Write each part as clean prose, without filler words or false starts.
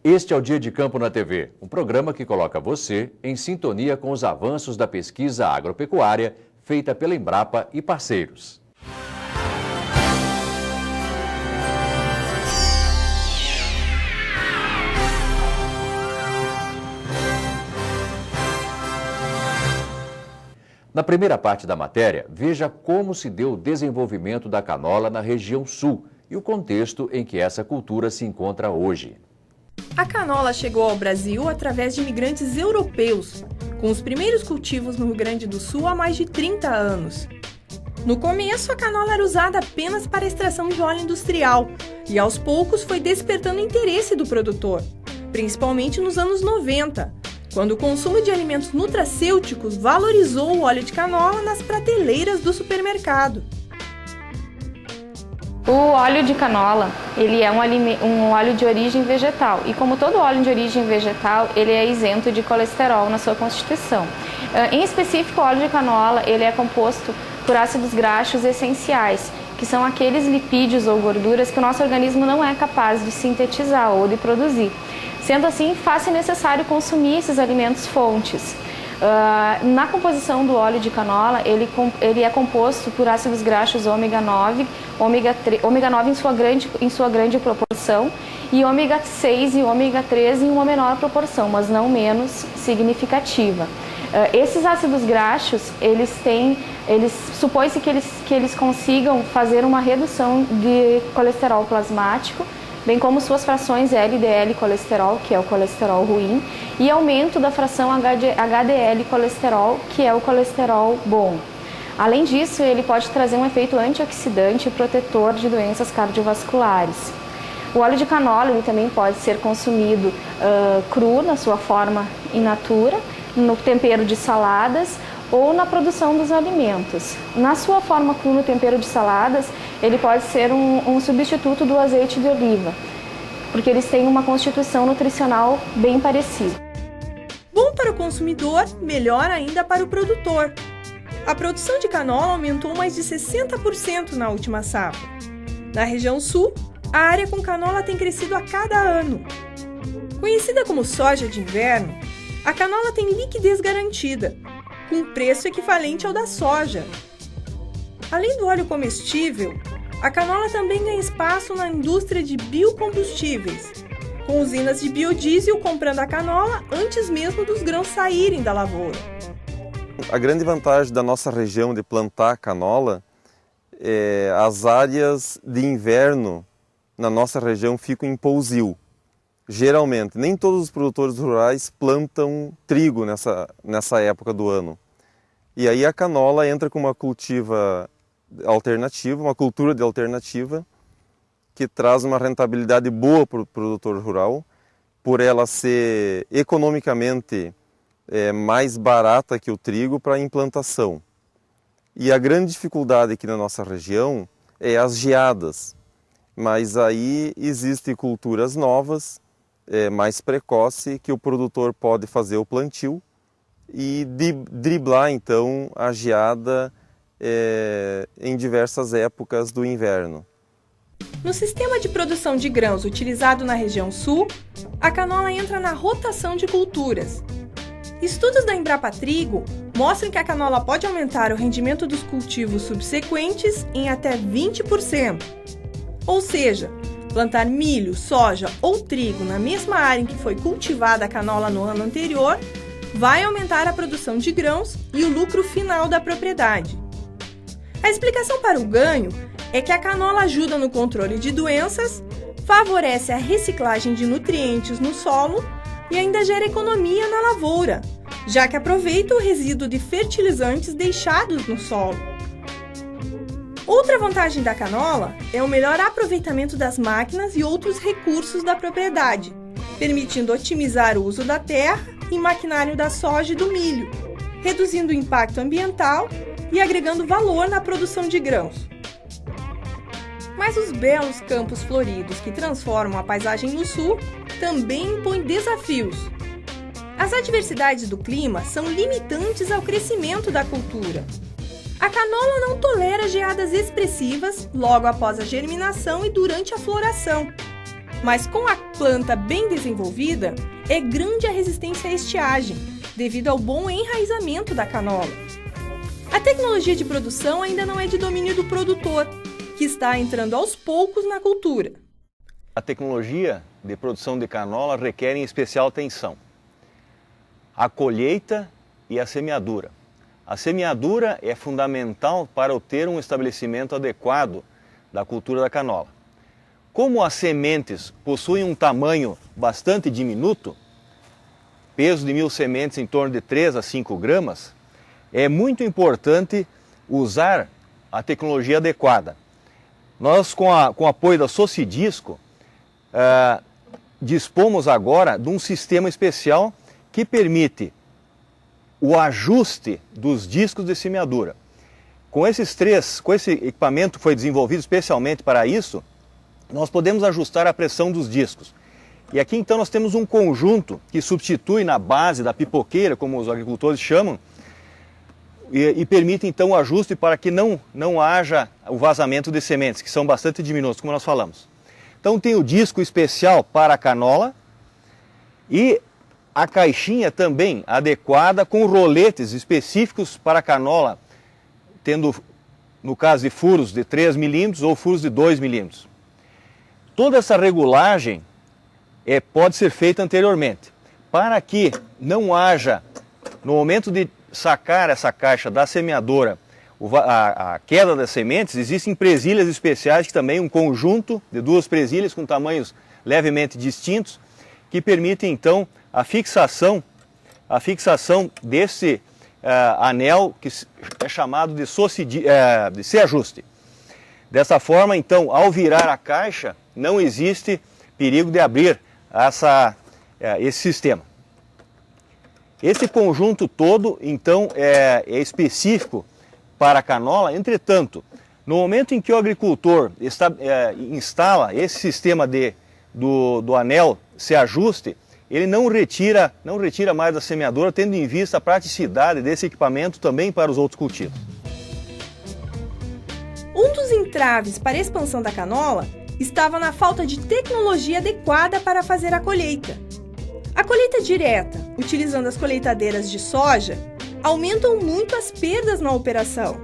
Este é o Dia de Campo na TV, um programa que coloca você em sintonia com os avanços da pesquisa agropecuária feita pela Embrapa e parceiros. Na primeira parte da matéria, veja como se deu o desenvolvimento da canola na região sul e o contexto em que essa cultura se encontra hoje. A canola chegou ao Brasil através de imigrantes europeus, com os primeiros cultivos no Rio Grande do Sul há mais de 30 anos. No começo, a canola era usada apenas para extração de óleo industrial e aos poucos foi despertando o interesse do produtor, principalmente nos anos 90, quando o consumo de alimentos nutracêuticos valorizou o óleo de canola nas prateleiras do supermercado. O óleo de canola, ele é um óleo de origem vegetal e como todo óleo de origem vegetal, ele é isento de colesterol na sua constituição. Em específico, o óleo de canola, ele é composto por ácidos graxos essenciais, que são aqueles lipídios ou gorduras que o nosso organismo não é capaz de sintetizar ou de produzir. Sendo assim, faz-se necessário consumir esses alimentos fontes. Na composição do óleo de canola, ele é composto por ácidos graxos ômega 9, ômega 9 em sua grande proporção, e ômega 6 e ômega 3 em uma menor proporção, mas não menos significativa. Esses ácidos graxos, supõe-se que eles consigam fazer uma redução de colesterol plasmático, bem como suas frações LDL colesterol, que é o colesterol ruim, e aumento da fração HDL colesterol, que é o colesterol bom. Além disso, ele pode trazer um efeito antioxidante e protetor de doenças cardiovasculares. O óleo de canola ele também pode ser consumido cru, na sua forma in natura, no tempero de saladas, ou na produção dos alimentos. Na sua forma cru no tempero de saladas, ele pode ser um substituto do azeite de oliva, porque eles têm uma constituição nutricional bem parecida. Bom para o consumidor, melhor ainda para o produtor. A produção de canola aumentou mais de 60% na última safra. Na região sul, a área com canola tem crescido a cada ano. Conhecida como soja de inverno, a canola tem liquidez garantida, com preço equivalente ao da soja. Além do óleo comestível, a canola também ganha espaço na indústria de biocombustíveis, com usinas de biodiesel comprando a canola antes mesmo dos grãos saírem da lavoura. A grande vantagem da nossa região de plantar canola é as áreas de inverno na nossa região ficam em pousio. Geralmente, nem todos os produtores rurais plantam trigo nessa época do ano. E aí a canola entra com uma cultura de alternativa, que traz uma rentabilidade boa para o produtor rural, por ela ser economicamente mais barata que o trigo para a implantação. E a grande dificuldade aqui na nossa região é as geadas, mas aí existem culturas novas, mais precoce, que o produtor pode fazer o plantio e driblar então a geada em diversas épocas do inverno. No sistema de produção de grãos utilizado na região sul, a canola entra na rotação de culturas. Estudos da Embrapa Trigo mostram que a canola pode aumentar o rendimento dos cultivos subsequentes em até 20%. Ou seja, plantar milho, soja ou trigo na mesma área em que foi cultivada a canola no ano anterior vai aumentar a produção de grãos e o lucro final da propriedade. A explicação para o ganho é que a canola ajuda no controle de doenças, favorece a reciclagem de nutrientes no solo e ainda gera economia na lavoura, já que aproveita o resíduo de fertilizantes deixados no solo. Outra vantagem da canola é o melhor aproveitamento das máquinas e outros recursos da propriedade, permitindo otimizar o uso da terra e maquinário da soja e do milho, reduzindo o impacto ambiental e agregando valor na produção de grãos. Mas os belos campos floridos que transformam a paisagem no sul também impõem desafios. As adversidades do clima são limitantes ao crescimento da cultura. A canola não tolera geadas expressivas logo após a germinação e durante a floração. Mas com a planta bem desenvolvida, é grande a resistência à estiagem, devido ao bom enraizamento da canola. A tecnologia de produção ainda não é de domínio do produtor, que está entrando aos poucos na cultura. A tecnologia de produção de canola requer em especial atenção a colheita e a semeadura. A semeadura é fundamental para obter um estabelecimento adequado da cultura da canola. Como as sementes possuem um tamanho bastante diminuto, peso de 1000 sementes em torno de 3 a 5 gramas, é muito importante usar a tecnologia adequada. Nós, com o apoio da Socidisco, dispomos agora de um sistema especial que permite o ajuste dos discos de semeadura. Com esse equipamento que foi desenvolvido especialmente para isso, nós podemos ajustar a pressão dos discos. E aqui então nós temos um conjunto que substitui na base da pipoqueira, como os agricultores chamam, e permite então o ajuste para que não haja o vazamento de sementes, que são bastante diminutos, como nós falamos. Então tem o disco especial para a canola e a caixinha também adequada com roletes específicos para a canola, tendo, no caso de furos de 3 milímetros ou furos de 2 milímetros. Toda essa regulagem pode ser feita anteriormente, para que não haja, no momento de sacar essa caixa da semeadora, a queda das sementes, existem presilhas especiais, que também um conjunto de 2 presilhas com tamanhos levemente distintos, que permitem então a fixação desse anel, que é chamado de C-ajuste. Dessa forma, então, ao virar a caixa, não existe perigo de abrir esse sistema. Esse conjunto todo, então, é específico para a canola. Entretanto, no momento em que o agricultor instala esse sistema do anel C-ajuste, ele não retira mais da semeadora, tendo em vista a praticidade desse equipamento também para os outros cultivos. Um dos entraves para a expansão da canola estava na falta de tecnologia adequada para fazer a colheita. A colheita direta, utilizando as colheitadeiras de soja, aumentam muito as perdas na operação.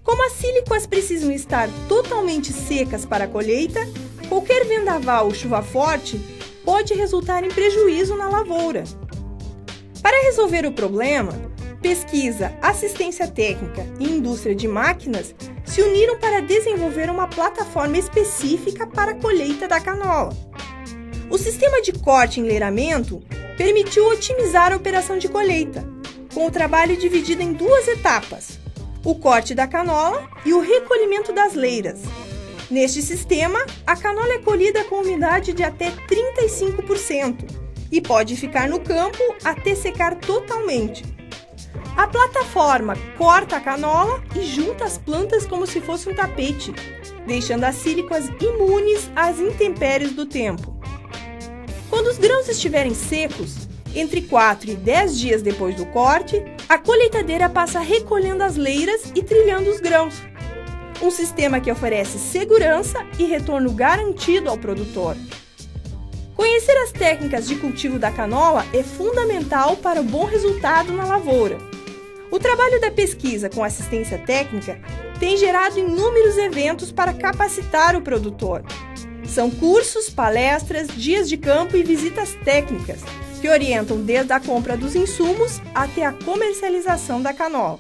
Como as síliquas precisam estar totalmente secas para a colheita, qualquer vendaval ou chuva forte pode resultar em prejuízo na lavoura. Para resolver o problema, pesquisa, assistência técnica e indústria de máquinas se uniram para desenvolver uma plataforma específica para a colheita da canola. O sistema de corte e enleiramento permitiu otimizar a operação de colheita, com o trabalho dividido em 2 etapas: o corte da canola e o recolhimento das leiras. Neste sistema, a canola é colhida com umidade de até 35% e pode ficar no campo até secar totalmente. A plataforma corta a canola e junta as plantas como se fosse um tapete, deixando as síliquas imunes às intempéries do tempo. Quando os grãos estiverem secos, entre 4 e 10 dias depois do corte, a colheitadeira passa recolhendo as leiras e trilhando os grãos. Um sistema que oferece segurança e retorno garantido ao produtor. Conhecer as técnicas de cultivo da canola é fundamental para o bom resultado na lavoura. O trabalho da pesquisa com assistência técnica tem gerado inúmeros eventos para capacitar o produtor. São cursos, palestras, dias de campo e visitas técnicas, que orientam desde a compra dos insumos até a comercialização da canola.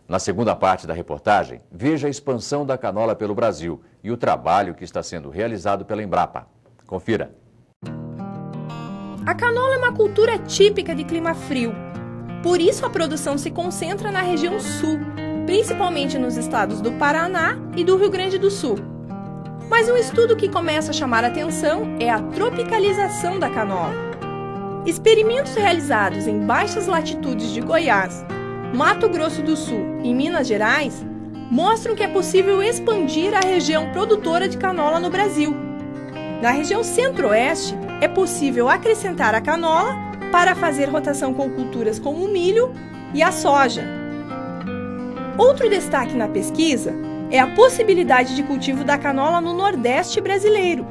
Na segunda parte da reportagem, veja a expansão da canola pelo Brasil e o trabalho que está sendo realizado pela Embrapa. Confira. A canola é uma cultura típica de clima frio. Por isso a produção se concentra na região sul, principalmente nos estados do Paraná e do Rio Grande do Sul. Mas um estudo que começa a chamar a atenção é a tropicalização da canola. Experimentos realizados em baixas latitudes de Goiás, Mato Grosso do Sul e Minas Gerais mostram que é possível expandir a região produtora de canola no Brasil. Na região centro-oeste, é possível acrescentar a canola para fazer rotação com culturas como o milho e a soja. Outro destaque na pesquisa é a possibilidade de cultivo da canola no Nordeste brasileiro.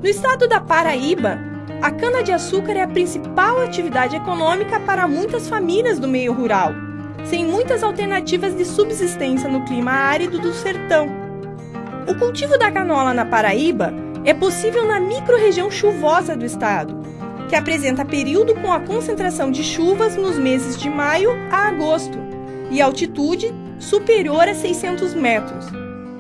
No estado da Paraíba, a cana-de-açúcar é a principal atividade econômica para muitas famílias do meio rural, sem muitas alternativas de subsistência no clima árido do sertão. O cultivo da canola na Paraíba é possível na microrregião chuvosa do estado, que apresenta período com a concentração de chuvas nos meses de maio a agosto e altitude superior a 600 metros.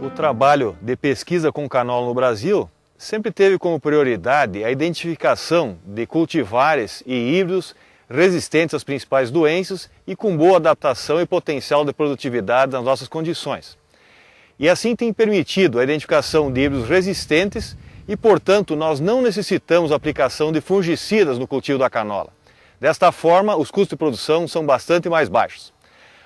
O trabalho de pesquisa com canola no Brasil sempre teve como prioridade a identificação de cultivares e híbridos resistentes às principais doenças e com boa adaptação e potencial de produtividade nas nossas condições. E assim tem permitido a identificação de híbridos resistentes e, portanto, nós não necessitamos a aplicação de fungicidas no cultivo da canola. Desta forma, os custos de produção são bastante mais baixos.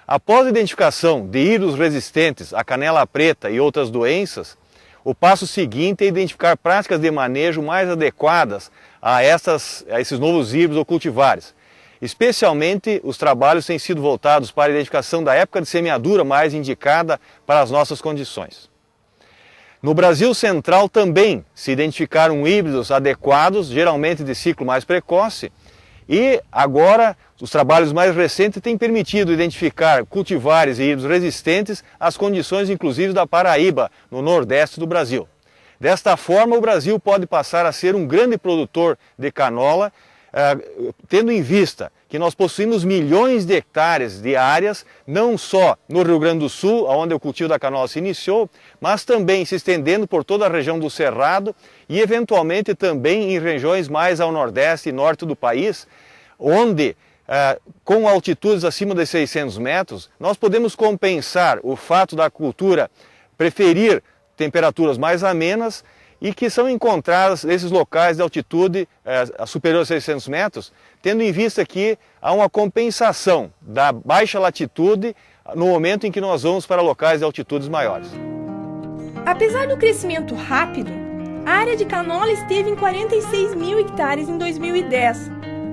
Após a identificação de híbridos resistentes à canela preta e outras doenças, o passo seguinte é identificar práticas de manejo mais adequadas a esses novos híbridos ou cultivares. Especialmente, os trabalhos têm sido voltados para a identificação da época de semeadura mais indicada para as nossas condições. No Brasil Central também se identificaram híbridos adequados, geralmente de ciclo mais precoce, e agora os trabalhos mais recentes têm permitido identificar cultivares e híbridos resistentes às condições inclusive da Paraíba, no nordeste do Brasil. Desta forma, o Brasil pode passar a ser um grande produtor de canola, tendo em vista que nós possuímos milhões de hectares de áreas, não só no Rio Grande do Sul, onde o cultivo da canola se iniciou, mas também se estendendo por toda a região do Cerrado e eventualmente também em regiões mais ao nordeste e norte do país, onde, com altitudes acima de 600 metros, nós podemos compensar o fato da cultura preferir temperaturas mais amenas e que são encontradas nesses locais de altitude superior a 600 metros, tendo em vista que há uma compensação da baixa latitude no momento em que nós vamos para locais de altitudes maiores. Apesar do crescimento rápido, a área de canola esteve em 46 mil hectares em 2010,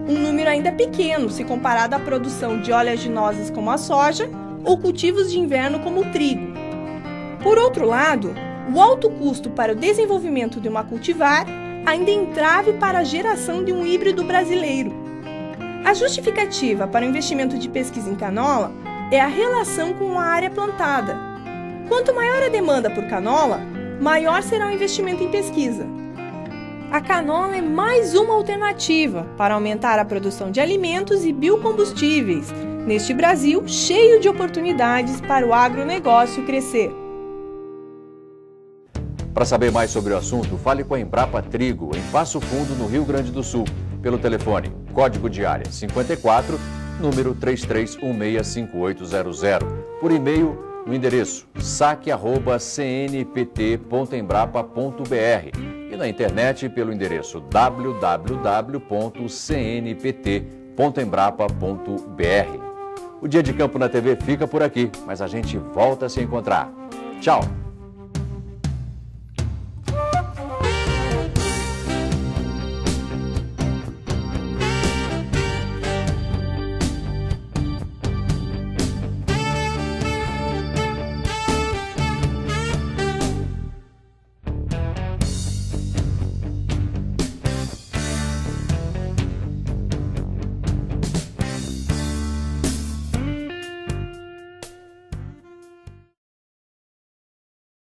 um número ainda pequeno se comparado à produção de oleaginosas como a soja ou cultivos de inverno como o trigo. Por outro lado, o alto custo para o desenvolvimento de uma cultivar ainda é entrave para a geração de um híbrido brasileiro. A justificativa para o investimento de pesquisa em canola é a relação com a área plantada. Quanto maior a demanda por canola, maior será o investimento em pesquisa. A canola é mais uma alternativa para aumentar a produção de alimentos e biocombustíveis, neste Brasil cheio de oportunidades para o agronegócio crescer. Para saber mais sobre o assunto, fale com a Embrapa Trigo, em Passo Fundo, no Rio Grande do Sul, pelo telefone código de área 54, número 33165800, por e-mail no endereço saque@cnpt.embrapa.br e na internet pelo endereço www.cnpt.embrapa.br. O Dia de Campo na TV fica por aqui, mas a gente volta a se encontrar. Tchau!